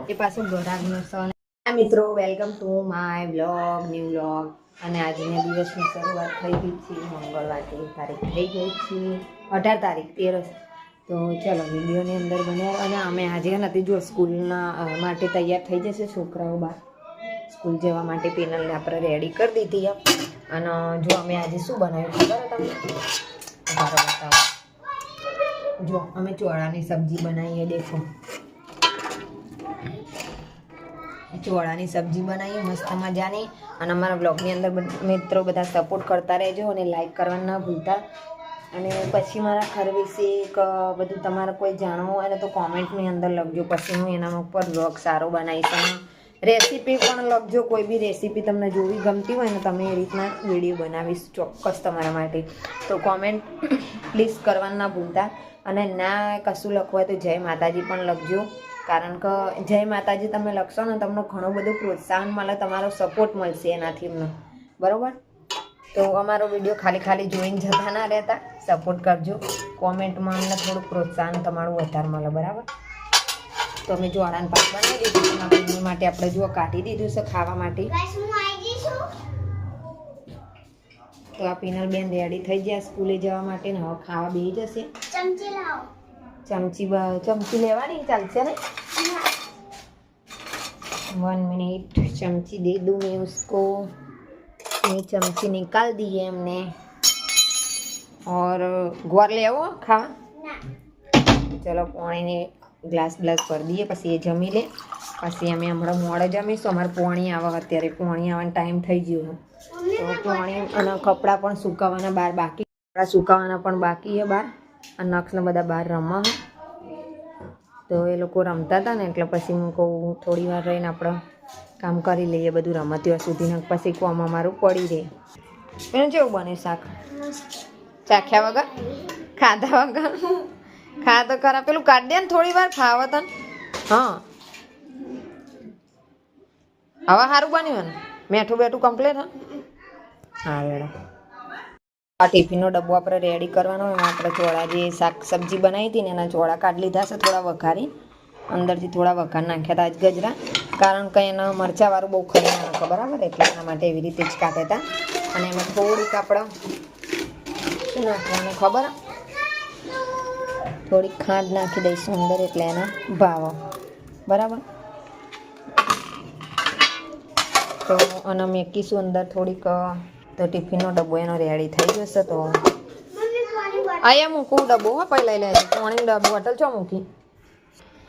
એ પાછું ગરાગનો સન મિત્રો welcome to my blog new blog અને આજના દિવસની શરૂઆત થઈ ગઈ છે મંગળવારની તારીખ થઈ ગઈ છે 18 તારીખ 13 તો ચલો વિડીયોની અંદર બન્યા અને અમે આજે નથી જો સ્કૂલના માટે તૈયાર થઈ જશે છોકરાઓ બહાર સ્કૂલ જવા માટે પેનલને આપણે રેડી કરી દીધી અને જો અમે આજે શું બનાવ્યું ખબર તમને બતાવો જો અમે ચોળાની સબ્જી બનાવીએ દેખો ચોળાની સબ્જી બનાવીએ મસ્ત મજાની અને અમારા બ્લોગની અંદર મિત્રો બધા સપોર્ટ કરતા રહેજો અને લાઈક કરવાનું ના ભૂલતા અને પછી મારા ઘર વિશે એક બધું તમારે કોઈ જાણવું હોય ને તો કોમેન્ટની અંદર લખજો પછી હું એના ઉપર બ્લોગ સારો બનાવીશ અને રેસીપી પણ લખજો કોઈ બી રેસીપી તમને જોવી ગમતી હોય ને તમે એ રીતના વિડીયો બનાવીશ ચોક્કસ તમારા માટે તો કોમેન્ટ પ્લીઝ કરવાનું ના ભૂલતા અને ના કશું લખવું હોય તો જય માતાજી પણ લખજો કારણ કે જય માતાજી તમે લખશો ને તમને ઘણું બધું પ્રોત્સાહન મળે તમારો સપોર્ટ મળશે એનાથી અમને બરાબર તો અમારો વિડીયો ખાલી જોઈને જતા ના રહેતા સપોર્ટ કરજો કોમેન્ટમાં અમને થોડું પ્રોત્સાહન તમારું વધારે મળે બરાબર તો અમે જોડાને પાક બનાવી દીધું એના માટે આપણે જો કાઢી દીધું છે ખાવા માટે તો આ પીનલ બેન રેડી થઈ ગયા સ્કૂલે જવા માટે ને હવે ખાવા બેસી જશે चमची लेवानी चलते ना 1 मिनट चमची दे दूँ मैं उसको ये चमची निकाल दी है हमने और ग्वार ले आओ खा चलो पानी ने ग्लास भर दिए पीछे ये जमी ले पीछे अमे हमें मोड़े जमीशू अमर पानी आवा अत्यारे पानी आवा टाइम थी गयो तो पानी अने कपड़ा पण सुकावाना बार बाकी कपड़ा सुकावाना पण बाकी है बार नक्स ने बधा बहार रमवा तो ये लोग रमता था ने એટલે પછી હું કહું થોડી વાર રહીને આપણે કામ કરી લઈએ બધું રમત્યો સુધી ને પછી કોમ અમારું પડી રહે એનું કેવું બને શાક ચાખ્યા વગર ખાધા વગર ખા તો ખરા પેલું કાઢ દે ને થોડી વાર ખાવા તને હા હવે સારું બન્યું ને મેઠું બેઠું કમ્પ્લીટ હા વેડો આ ટિફિનનો ડબ્બો આપણે રેડી કરવાનો એમાં આપણે ચોળા જે શાક સબ્જી બનાવી હતી ને એના ચોળા કાઢી લીધા છે થોડા વઘારી અંદરથી થોડા વઘાર નાખ્યા હતા આજ ગજરા કારણ કે એના મરચાંવાળું બહુ ખાઈ ના નાખો બરાબર એટલે એના માટે એવી રીતે જ કાઢ્યા હતા અને એમાં થોડીક આપણે શું નાખવાનું ખબર થોડીક ખાંડ નાખી દઈશું અંદર એટલે એના ભાવ બરાબર તો અને મેકીશું અંદર થોડીક तो टिफिन डब्बो एनो रेडी थी जैसे तो आया मूकू डब्बो हाँ पहले ले पानी डब्बो होटल छो मूकी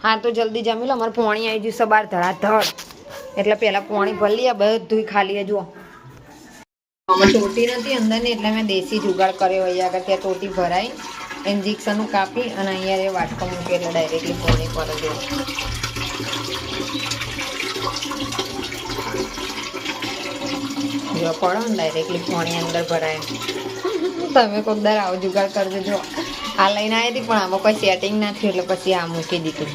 हाँ तो जल्दी जमी लो अमर पानी आई जैसे बार धड़ाधड़ एटले पहला पानी भर लिया बधुं खाली है जुओ अमर टोटी नहीं अंदर ने एटले मैं देसी जुगाड़ कर्यो अहींया આગળ ત્યાં टोटी भराई इंजेक्शन कापी અને અહીંયા રે વાટકો મૂકી એટલે ડાયरेक्टली पानी पर दो जो पड़ो ने डायरेक्टली पानी अंदर भराए तमे कोई दर आओ जुगाड़ कर देजो आ लईने आई थी पण आमां कोई सेटिंग ना थयुं એટલે પછી આ મૂકી દીધું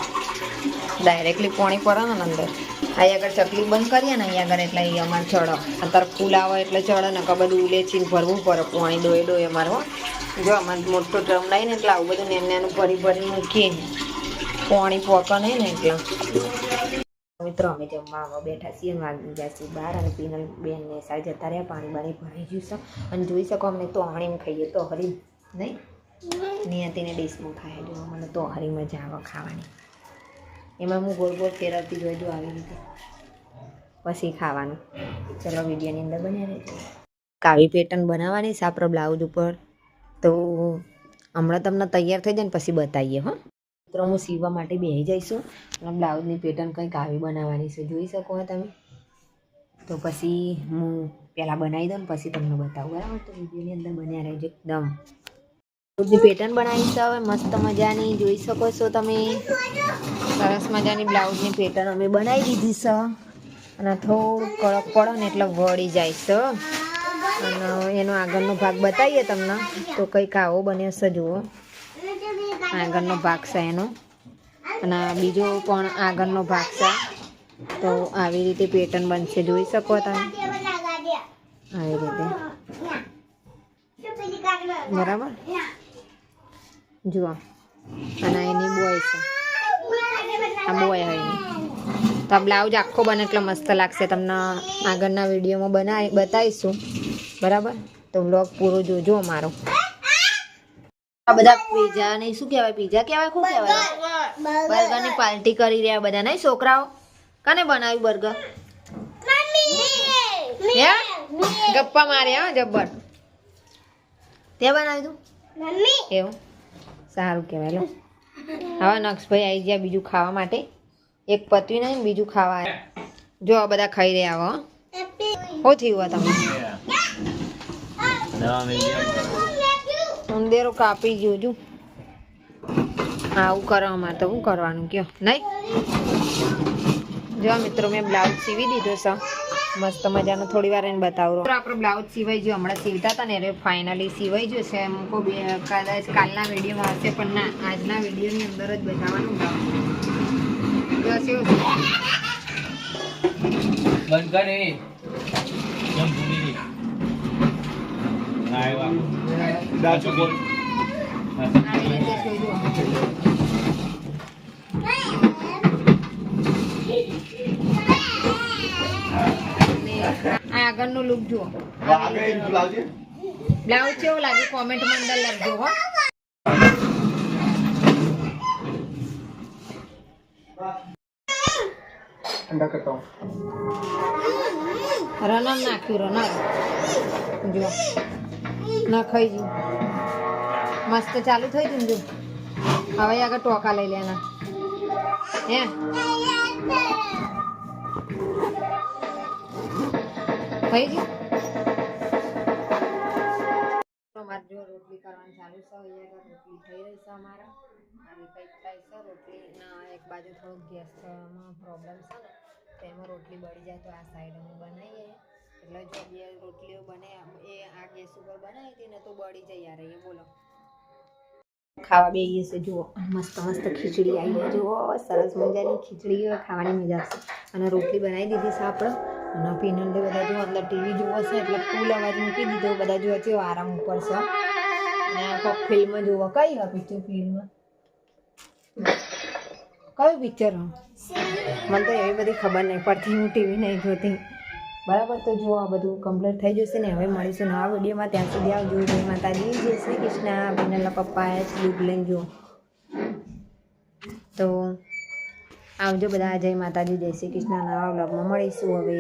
डायरेक्टली पानी पड़े ने अंदर અહીં આગળ ચકલી બંધ કરીએ ને અહીં આગળ એટલે અહીં અમારે ચડો અત્યારે ફૂલ આવે એટલે ચડે ને કે બધું ઉલેચીને ભરવું પડે પાણી ડોય અમારે હો જો અમારે મોટો ડ્રમ લાવીને એટલે આવું બધું નાનું ભરી મૂકીએ પાણી પોકે નહીં ને એટલે મિત્રો અમે જમવા બેઠા છીએ વાગી ગયા છીએ 12 અને પીનલ બેન ને સાઈ જતા રહ્યા પાણી બાણી ભરાઈ ગયું છે અને જોઈ શકો અમને તો હરીને ખાઈએ તો હરી નહીં નિયતિને ડીશમાં ખાઈ જો મને તો હરી મજા આવે ખાવાની એમાં હું ગોળ ગોળ ફેરવતી જોઈજો આવી રીતે પછી ખાવાનું ચલો વિડીયોની અંદર બન્યા રહેજો કાવી પેટર્ન બનાવવાની છે આપણે બ્લાઉઝ ઉપર તો હમણાં તમને તૈયાર થઈ જાય ને પછી બતાવીએ હો મિત્રો હું સીવવા માટે બેસી જઈશું અને બ્લાઉઝની પેટર્ન કંઈક આવી બનાવવાની છે જોઈ શકો તમે તો પછી હું પહેલાં બનાવી દઉં ને પછી તમને બતાવું બરાબર તો વિડીયોની અંદર બન્યા રહેજો એકદમ બ્લાઉઝની પેટર્ન બનાવી છે હવે મસ્ત મજાની જોઈ શકો છો તમે સરસ મજાની બ્લાઉઝની પેટર્ન અમે બનાવી દીધી છે અને થોડું કડક પડે ને એટલે વળી જાય છે અને એનો આગળનો ભાગ બતાવીએ તમને તો કંઈક આવો બન્યો છે જુઓ આગળનો ભાગ છે એનો અને બીજો પણ આગળનો ભાગ છે તો આવી રીતે પેટર્ન બનશે જોઈ શકો તમે આવી રીતે બરાબર જુઓ અને એની બોય છે આ બોય હોય તો આ બ્લાઉઝ આખો બને એટલે મસ્ત લાગશે. તમને આગળના વિડીયોમાં બતાવીશું, બરાબર? તો વ્લોગ પૂરો જોજો અમારો. આ બધા પીઝા નહીં, શું કહેવાય, પીઝા કહેવાય, શું કહેવાય, બર્ગરની પાર્ટી કરી રહ્યા બધા નહીં છોકરાઓ. કને બનાવ્યું બર્ગર? ગપ્પા માર્યા જબ્બર. તે બનાવ્યું તું? એવું સારું કહેવાય. લો હવે નક્ષભાઈ આવી ગયા બીજું ખાવા માટે. એક પતવી નહીં, બીજું ખાવા. જો આ બધા ખાઈ રહ્યા. હો થયું તમે ઉંદેરો કાપી ગયો. જો આવું કરો અમારે તો શું કરવાનું કયો નહીં. જો મિત્રો મેં બ્લાઉઝ સીવી દીધો છે મસ્ત મજાનો. થોડી વાર એને બતાવું. આપણો બ્લાઉઝ સિવાય જો હમણાં સીવતા હતા ને એ ફાઇનલી સિવાઈ જશે. એમ કદાચ કાલના વિડીયોમાં હશે પણ ના, આજના વિડીયોની અંદર જ બતાવવાનું બ્લાઉઝ. બંધ કરે આગળનું લુક જુઓ. બ્લાઉઝ કેવો લાગે કોમેન્ટમાં અંદર લખજો. હો રનર નાખ્યું. રનર જો ના ખાઈ ગયું મસ્ત ચાલુ થઈ ગયું. જો હવે આગળ ટોકા લઈ લેના. હે થઈ ગયું. અમારે જો રોટલી કરવાની ચાલુ છે. રોટલી થઈ રહી છે અમારા. કંઈક થાય છે રોટલીના એક બાજુ થોડોક ગેસમાં પ્રોબ્લેમ છે ને, તો એમાં રોટલી બળી જાય તો આ સાઈડ અમે બનાવીએ. એટલે જો બે રોટલીઓ બને એ આ ગેસ ઉપર બનાવી હતી ને તો બળી જાય યાર. એ બોલો ખાવા બેસીએ છે. જુઓ મસ્ત મસ્ત ખીચડી આવી જાય. જુઓ સરસ મજાની ખીચડી ખાવાની મજા આવશે. અને રોટલી બનાવી દીધી છે આપણે. અને પીનલ બધા જો અંદર ટીવી જોવો છે એટલે ફૂલ અવાજ મૂકી દીધો. બધા જો છે આરામ ઉપર છે. અને કોઈક ફિલ્મ જોવો. કઈ પિક્ચર? ફિલ્મ કયું પિક્ચર? મને તો એવી બધી ખબર નહીં પડતી, હું ટીવી નહીં જોતી, બરાબર? તો જો આ બધું કમ્પ્લીટ થઈ જશે ને હવે મળીશું નવા વિડીયોમાં. ત્યાં સુધી આવજો. જય માતાજી, જય શ્રી કૃષ્ણ. બહેનના પપ્પા આવ્યા છે દૂધ લઈને. જો તો આવજો બધા. જય માતાજી, જય શ્રી કૃષ્ણ. નવા બ્લોગમાં મળીશું હવે.